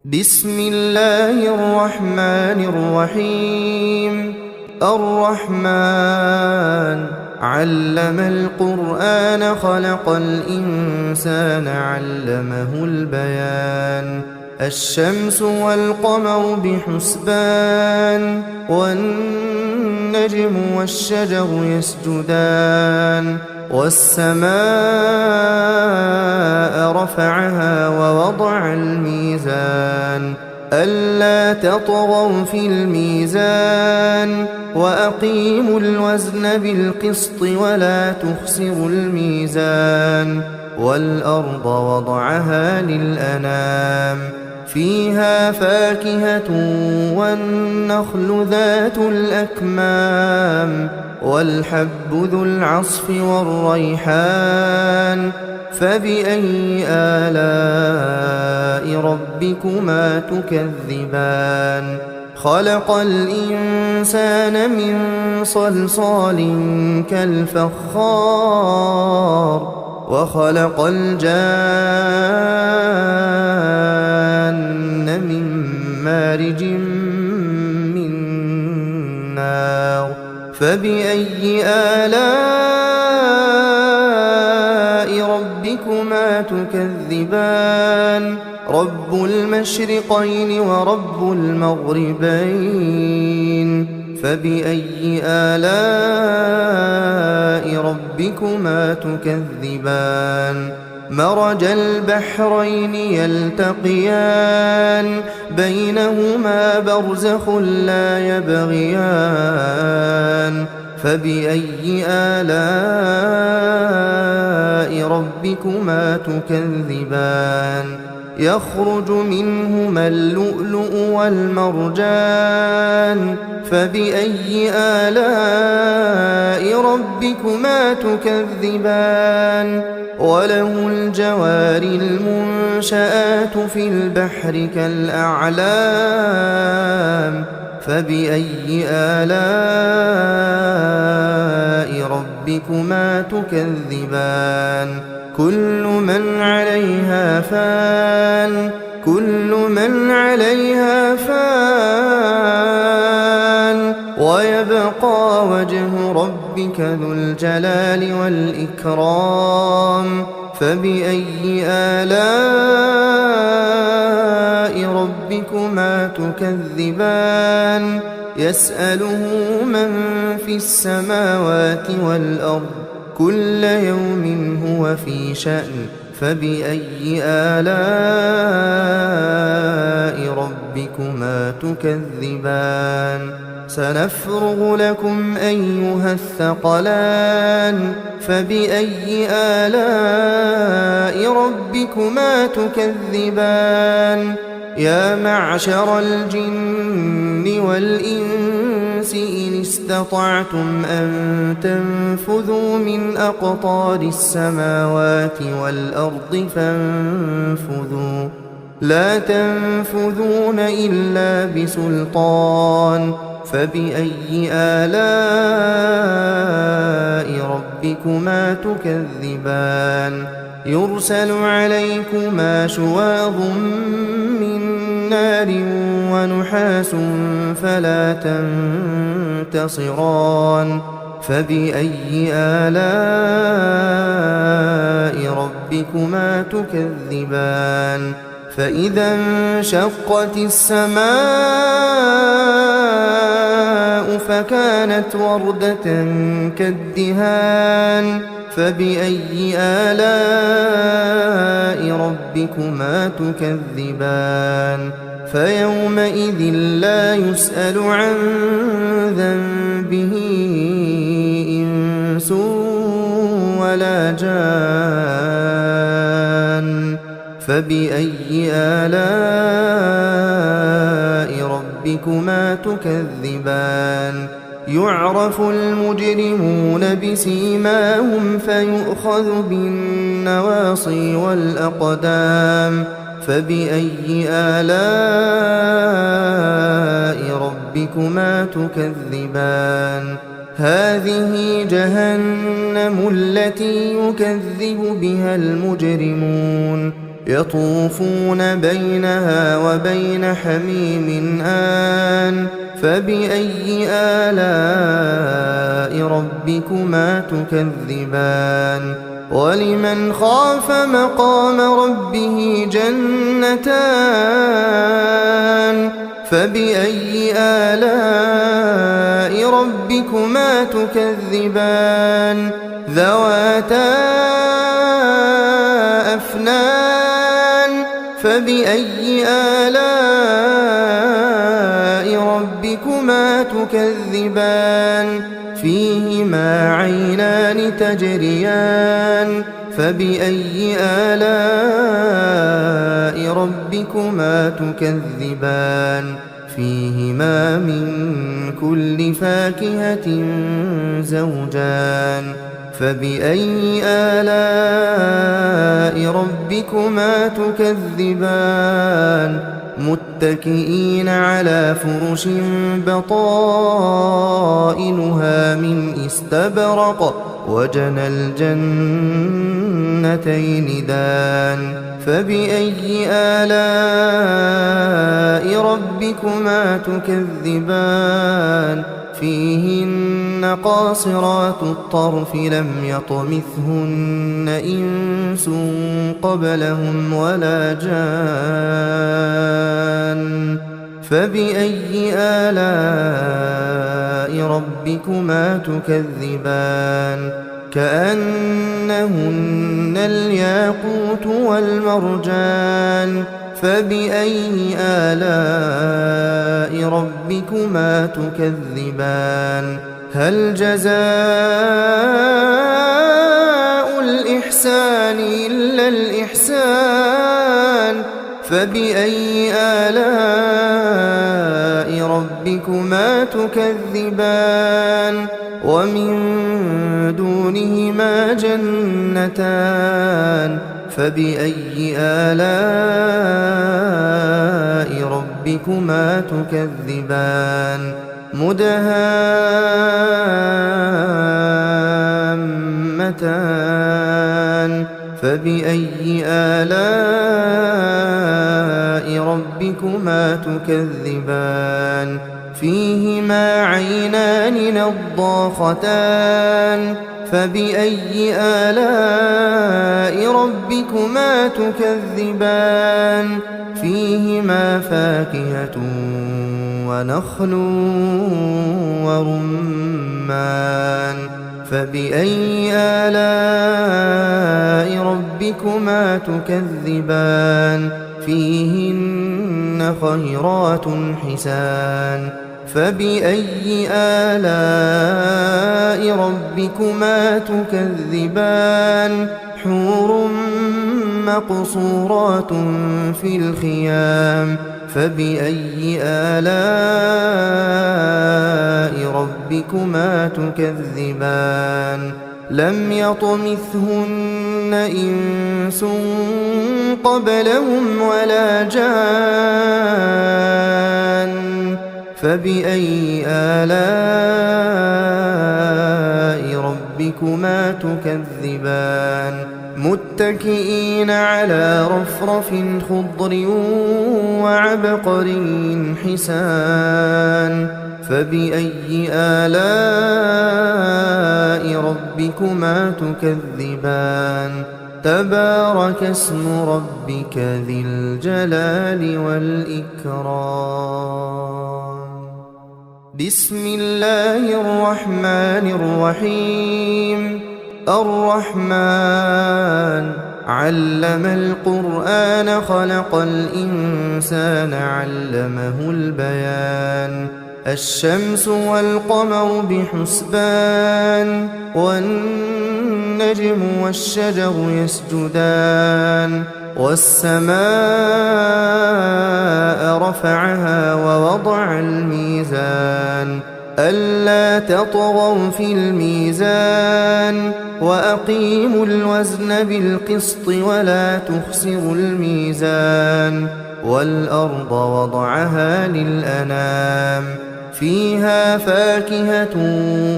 بسم الله الرحمن الرحيم. الرحمن علم القرآن خلق الإنسان علمه البيان. الشمس والقمر بحسبان والنجم والشجر يسجدان والسماء رفعها ووضع الميزان ألا تطغوا في الميزان وأقيموا الوزن بالقسط ولا تخسروا الميزان والأرض وضعها للأنام فيها فاكهة والنخل ذات الأكمام والحب ذو العصف والريحان فبأي آلاء ربكما تكذبان. خلق الإنسان من صلصال كالفخار وخلق الجان من مارج من نار فبأي آلاء ربكما تكذبان. رب المشرقين ورب المغربين فبأي آلاء ربكما تكذبان. مرج البحرين يلتقيان بينهما برزخ لا يبغيان فبأي آلاء ربكما تكذبان. يخرج منهما اللؤلؤ والمرجان فبأي آلاء ربكما تكذبان. وله الجوار المنشآت في البحر كالأعلام فبأي آلاء ربكما تكذبان. كل من عليها فان ويبقى وجه ربك ذو الجلال والإكرام فبأي آلاء ربكما تكذبان. يسأله من في السماوات والأرض كل يوم هو في شأن فبأي آلاء ربكما تكذبان. سنفرغ لكم أيها الثقلان فبأي آلاء ربكما تكذبان. يا معشر الجن والإنس إن استطعتم أن تنفذوا من أقطار السماوات والأرض فانفذوا لا تنفذون إلا بسلطان فبأي آلاء ربكما تكذبان. يرسل عليكما شواظ من نار ونحاس فلا تنتصران فبأي آلاء ربكما تكذبان. فإذا انشقت السماء فكانت وردة كالدهان فبأي آلاء ربكما تكذبان. فيومئذ لا يسأل عن ذنبه إنس ولا جان فبأي آلاء ربكما تكذبان. يعرف المجرمون بسيماهم فيؤخذ بالنواصي والأقدام فبأي آلاء ربكما تكذبان. هذه جهنم التي يكذب بها المجرمون يطوفون بينها وبين حميم آن فبأي آلاء ربكما تكذبان ولمن خاف مقام ربه جنتان فبأي آلاء ربكما تكذبان ذواتا أفنان فبأي آلاء ربكما تكذبان فيهما عينان تجريان فبأي آلاء ربكما تكذبان فيهما من كل فاكهة زوجان فبأي آلاء ربكما تكذبان متكئين على فرش بطائنها من استبرق وجنى الجنتين دان فبأي آلاء ربكما تكذبان فيهن قاصرات الطرف لم يطمثهن إنس قبلهم ولا جان فبأي آلاء ربكما تكذبان كأنهن الياقوت والمرجان فبأي آلاء ربكما تكذبان هل جزاء الإحسان إلا الإحسان فبأي آلاء ربكما تكذبان ومن دونهما جنتان فبأي آلاء ربكما تكذبان مدهامتان فبأي آلاء ربكما تكذبان فيهما عينان نضاختان فبأي آلاء ربكما تكذبان فيهما فاكهة ونخل ورمان فبأي آلاء ربكما تكذبان فيهن خيرات حسان فبأي آلاء ربكما تكذبان حور مقصورات في الخيام فبأي آلاء ربكما تكذبان لم يطمثهن إنس قبلهم ولا جان فبأي آلاء ربكما تكذبان متكئين على رفرف خضر وعبقري حسان فبأي آلاء ربكما تكذبان تبارك اسم ربك ذي الجلال والإكرام بسم الله الرحمن الرحيم الرحمن علم القرآن خلق الإنسان علمه البيان الشمس والقمر بحسبان والنجم والشجر يسجدان والسماء رفعها ووضع الميزان ألا تطغوا في الميزان وأقيموا الوزن بالقسط ولا تخسروا الميزان والأرض وضعها للأنام فيها فاكهة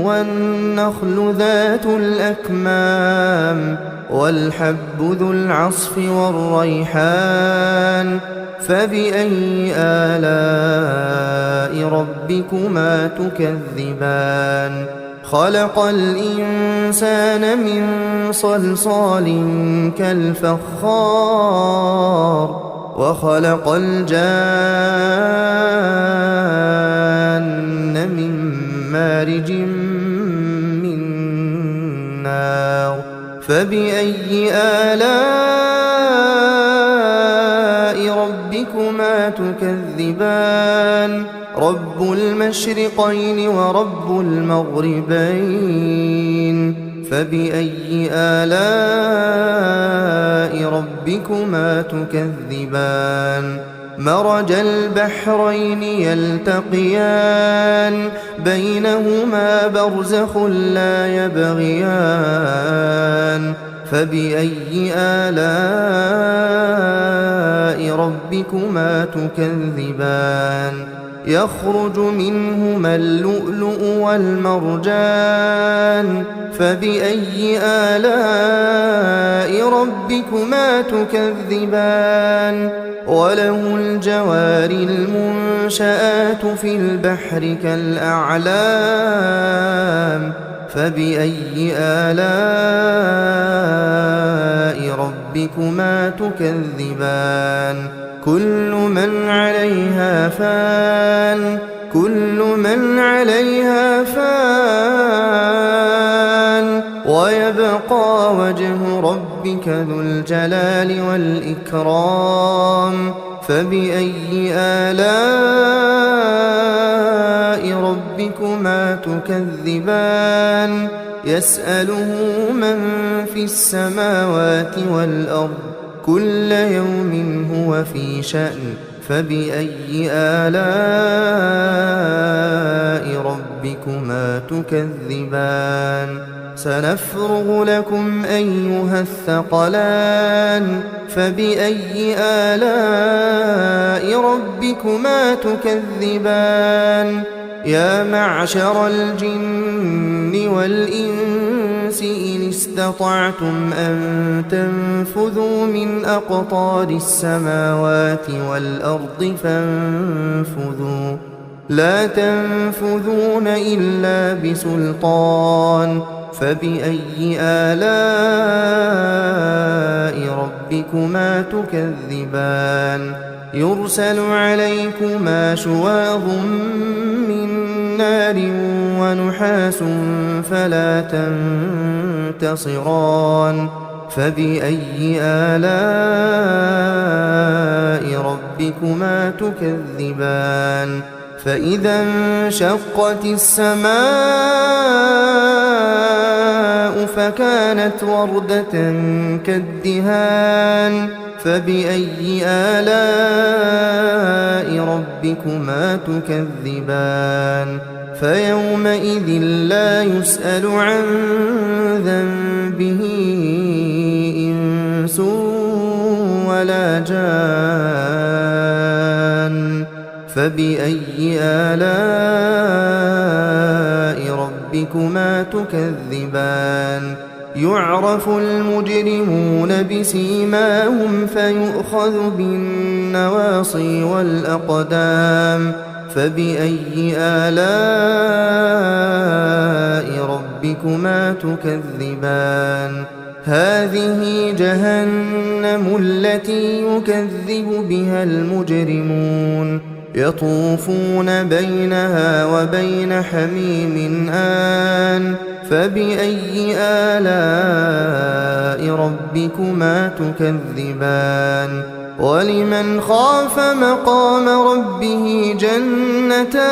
والنخل ذات الأكمام والحب ذو العصف والريحان فبأي آلاء ربكما تكذبان خلق الإنسان من صلصال كالفخار وخلق الجان من مارج من نار فبأي آلاء ربكما تكذبان رب المشرقين ورب المغربين فبأي آلاء ربكما تكذبان مرج البحرين يلتقيان بينهما برزخ لا يبغيان فبأي آلاء ربكما تكذبان يخرج منهما اللؤلؤ والمرجان فبأي آلاء ربكما تكذبان وله الجوار المنشآت في البحر كالأعلام فبأي آلاء ربكما تكذبان كل من عليها فان ويبقى وجه ربك ذو الجلال والإكرام فبأي آلاء ربكما تكذبان يسأله من في السماوات والأرض كل يوم هو في شأن فبأي آلاء ربكما تكذبان سنفرغ لكم أيها الثقلان فبأي آلاء ربكما تكذبان يا معشر الجن والإنس إن استطعتم أن تنفذوا من أقطار السماوات والأرض فانفذوا لا تنفذون إلا بسلطان فبأي آلاء ربكما تكذبان يرسل عليكما شواظ من نار ونحاس فلا تنتصران فبأي آلاء ربكما تكذبان فإذا انشقت السماء فكانت وردة كالدهان فبأي آلاء ربكما تكذبان فيومئذ لا يسأل عن ذنبه إنس ولا جان فبأي آلاء ربكما تكذبان يعرف المجرمون بسيماهم فيؤخذ بالنواصي والأقدام فبأي آلاء ربكما تكذبان هذه جهنم التي يكذب بها المجرمون يطوفون بينها وبين حميم آن فبأي آلاء ربكما تكذبان ولمن خاف مقام ربه جنتان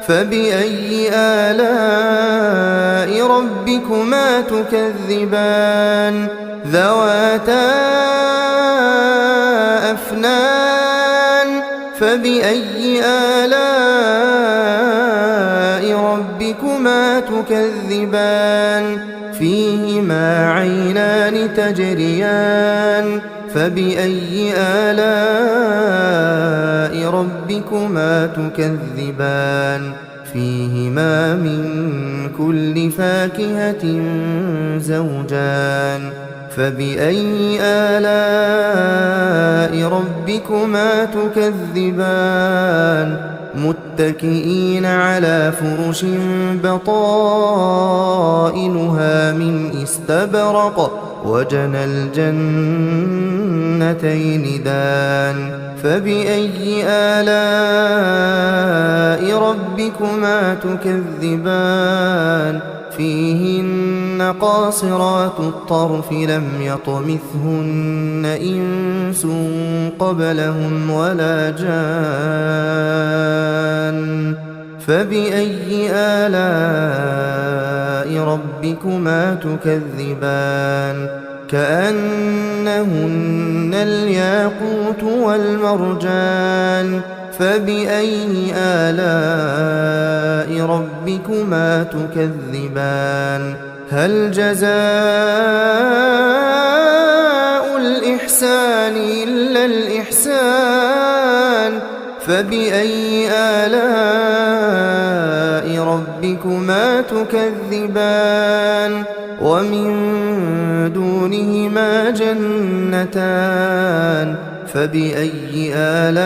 فبأي آلاء ربكما تكذبان ذواتا أفنان فبأي آلاء ربكما تكذبان فيهما عينان تجريان فبأي آلاء ربكما تكذبان فيهما من كل فاكهة زوجان فبأي آلاء ربكما تكذبان متكئين على فرش بطائنها من استبرق وجنى الجنتين دان فبأي آلاء ربكما تكذبان فيهن قاصرات الطرف لم يطمثهن إنس قبلهم ولا جان فبأي آلاء ربكما تكذبان كأنهن الياقوت والمرجان فبأي آلاء ربكما تكذبان هل جزاء الإحسان إلا الإحسان فبأي آلاء ربكما تكذبان ومن دونهما جنتان فبأي آلاء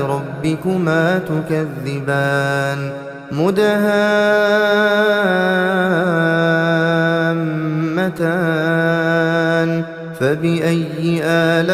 ربكما تكذبان مدهامتان فبأي آلاء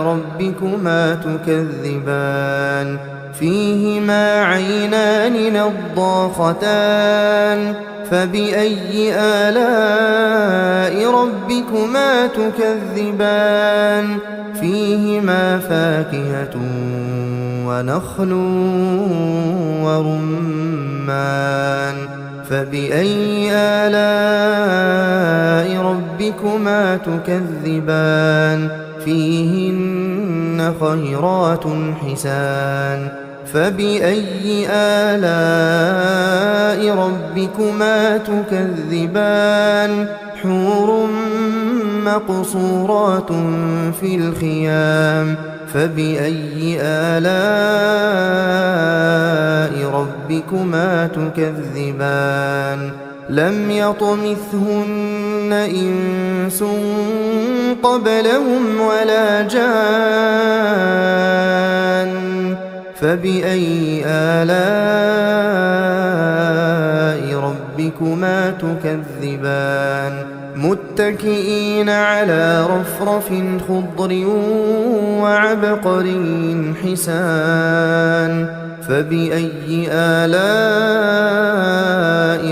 ربكما تكذبان فيهما عينان نضاختان فبأي آلاء ربكما تكذبان فيهما فاكهة ونخل ورمان فبأي آلاء ربكما تكذبان فيهن خيرات حسان فبأي آلاء ربكما تكذبان حور مقصورات في الخيام فبأي آلاء ربكما تكذبان لم يطمثهن إنس قبلهم ولا جان فبأي آلاء ربكما تكذبان متكئين على رفرف خضر وعبقري حسان فبأي آلاء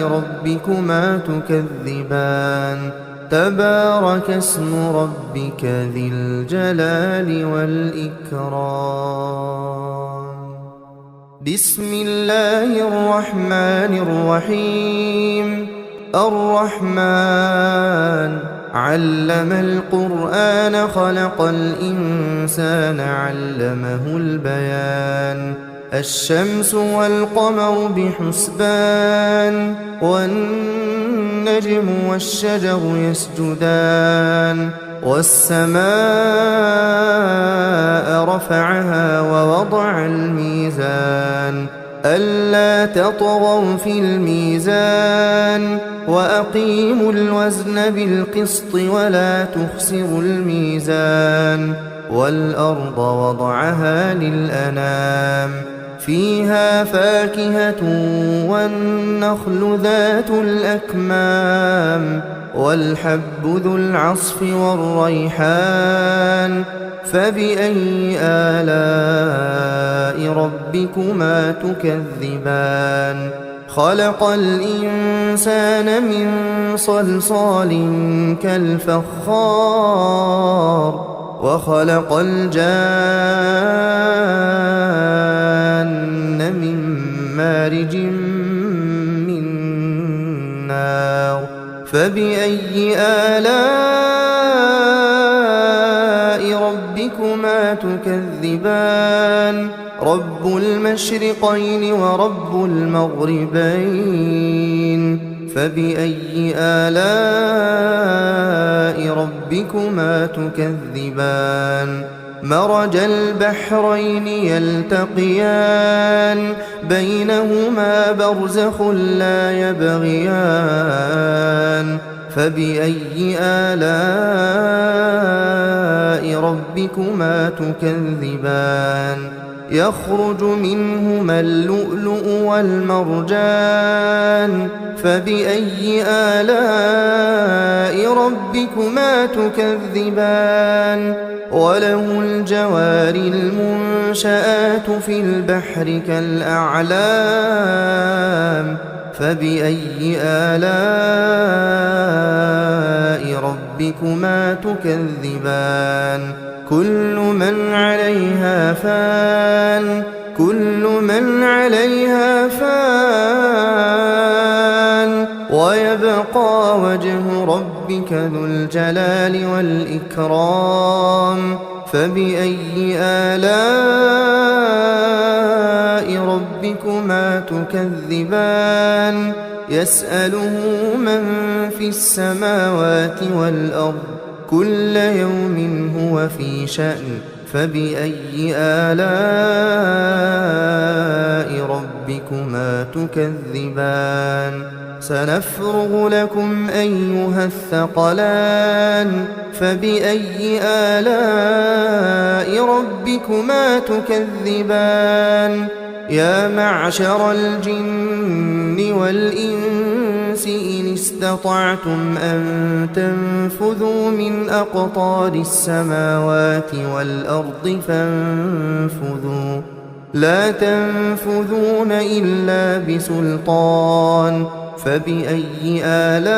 ربكما تكذبان تبارك اسم ربك ذي الجلال والإكرام بسم الله الرحمن الرحيم الرحمن علم القرآن خلق الإنسان علمه البيان الشمس والقمر بحسبان والنجم والشجر يسجدان والسماء رفعها ووضع الميزان ألا تطغوا في الميزان وأقيموا الوزن بالقسط ولا تخسروا الميزان والأرض وضعها للأنام فيها فاكهة والنخل ذات الأكمام والحب ذو العصف والريحان فبأي آلاء ربكما تكذبان خلق الإنسان من صلصال كالفخار وخلق الجان من مارج من نار فبأي آلاء ربكما تكذبان رب المشرقين ورب المغربين فبأي آلاء ربكما تكذبان مرج البحرين يلتقيان بينهما برزخ لا يبغيان فبأي آلاء ربكما تكذبان يخرج منهما اللؤلؤ والمرجان فبأي آلاء ربكما تكذبان وله الجوار المنشآت في البحر كالأعلام فبأي آلاء ربكما تكذبان كل من عليها فان ويبقى وجه ربك ذو الجلال والإكرام فبأي آلاء ربكما تكذبان يسأله من في السماوات والأرض كل يوم هو في شأن فبأي آلاء ربكما تكذبان سنفرغ لكم أيها الثقلان فبأي آلاء ربكما تكذبان يا معشر الجن والإنس إن استطعتم أن تنفذوا من أقطار السماوات والأرض فانفذوا لا تنفذون إلا بسلطان فبأي آلاء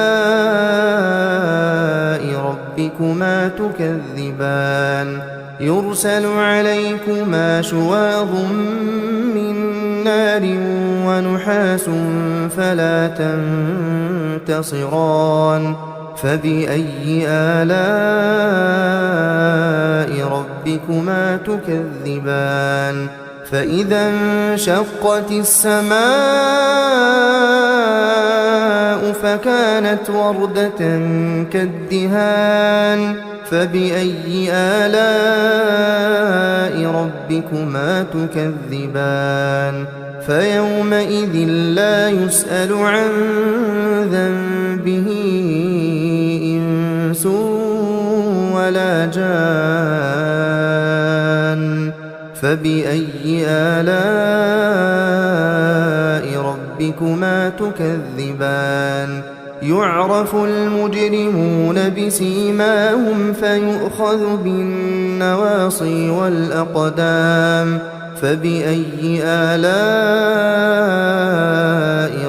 ربكما تكذبان يرسل عليكما شواظ من نار ونحاس فلا تنتصران فبأي آلاء ربكما تكذبان فإذا انشقت السماء فكانت وردة كالدهان فبأي آلاء ربكما تكذبان فيومئذ لا يسأل عن ذنبه إنس ولا جان فبأي آلاء ربكما تكذبان يعرف المجرمون بسيماهم فيؤخذ بالنواصي والأقدام فبأي آلاء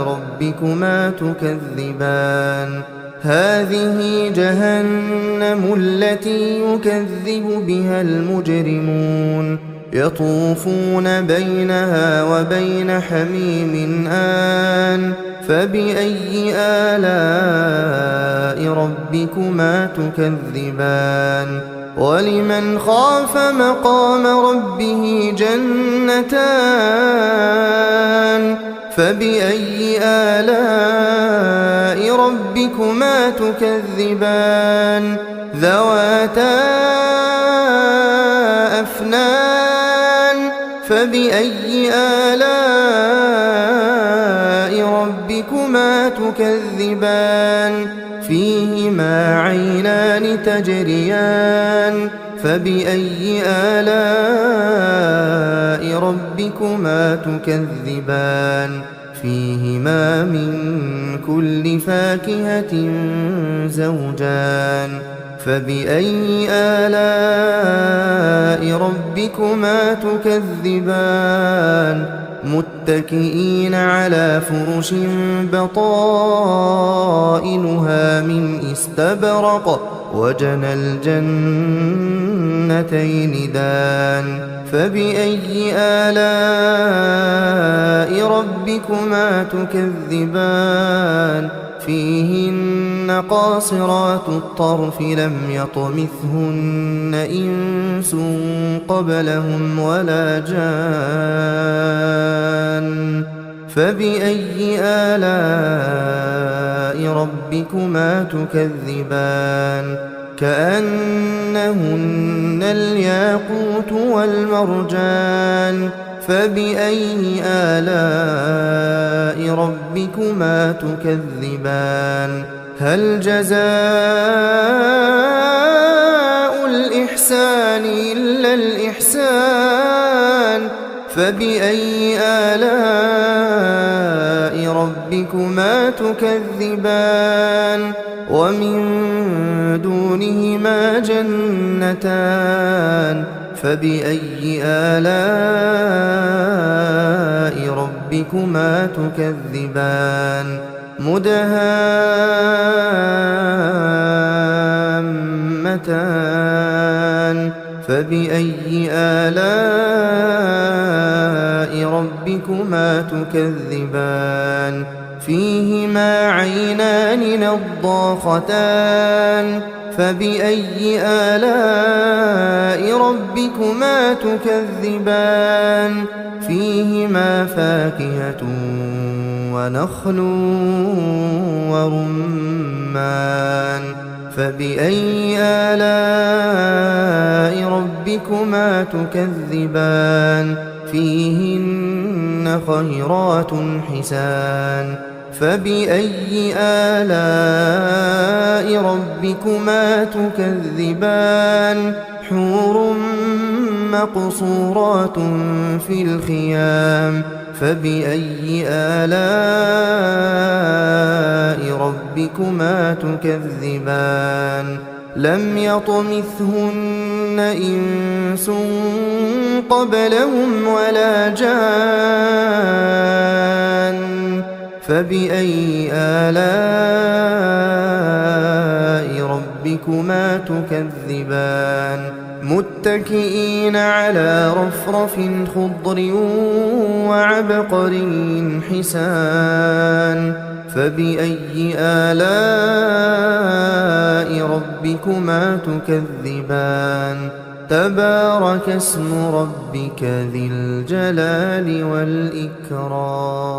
ربكما تكذبان هذه جهنم التي يكذب بها المجرمون يطوفون بينها وبين حميم آن فبأي آلاء ربكما تكذبان ولمن خاف مقام ربه جنتان فبأي آلاء ربكما تكذبان ذواتا أفنان فبأي آلاء ربكما تكذبان فيهما عينان تجريان فبأي آلاء ربكما تكذبان فيهما من كل فاكهة زوجان فبأي آلاء ربكما تكذبان متكئين على فرش بطائنها من استبرق وجنى الجنتين دان فبأي آلاء ربكما تكذبان فيهن قاصرات الطرف لم يطمثهن إنس قبلهم ولا جان فبأي آلاء ربكما تكذبان كأنهن الياقوت والمرجان فبأي آلاء ربكما تكذبان هل جزاء الإحسان إلا الإحسان فبأي آلاء ربكما تكذبان ومن دونهما جنتان فبأي آلاء ربكما تكذبان مدهامتان فبأي آلاء ربكما تكذبان فيهما عينان نضاختان فبأي آلاء ربكما تكذبان فيهما فاكهة ونخل ورمان فبأي آلاء ربكما تكذبان فيهن خيرات حسان فبأي آلاء ربكما تكذبان حور مقصورات في الخيام فبأي آلاء ربكما تكذبان لم يطمثهن إنس قبلهم ولا جان فبأي آلاء ربكما تكذبان متكئين على رفرف خضر وعبقري حسان فبأي آلاء ربكما تكذبان تبارك اسم ربك ذي الجلال والإكرام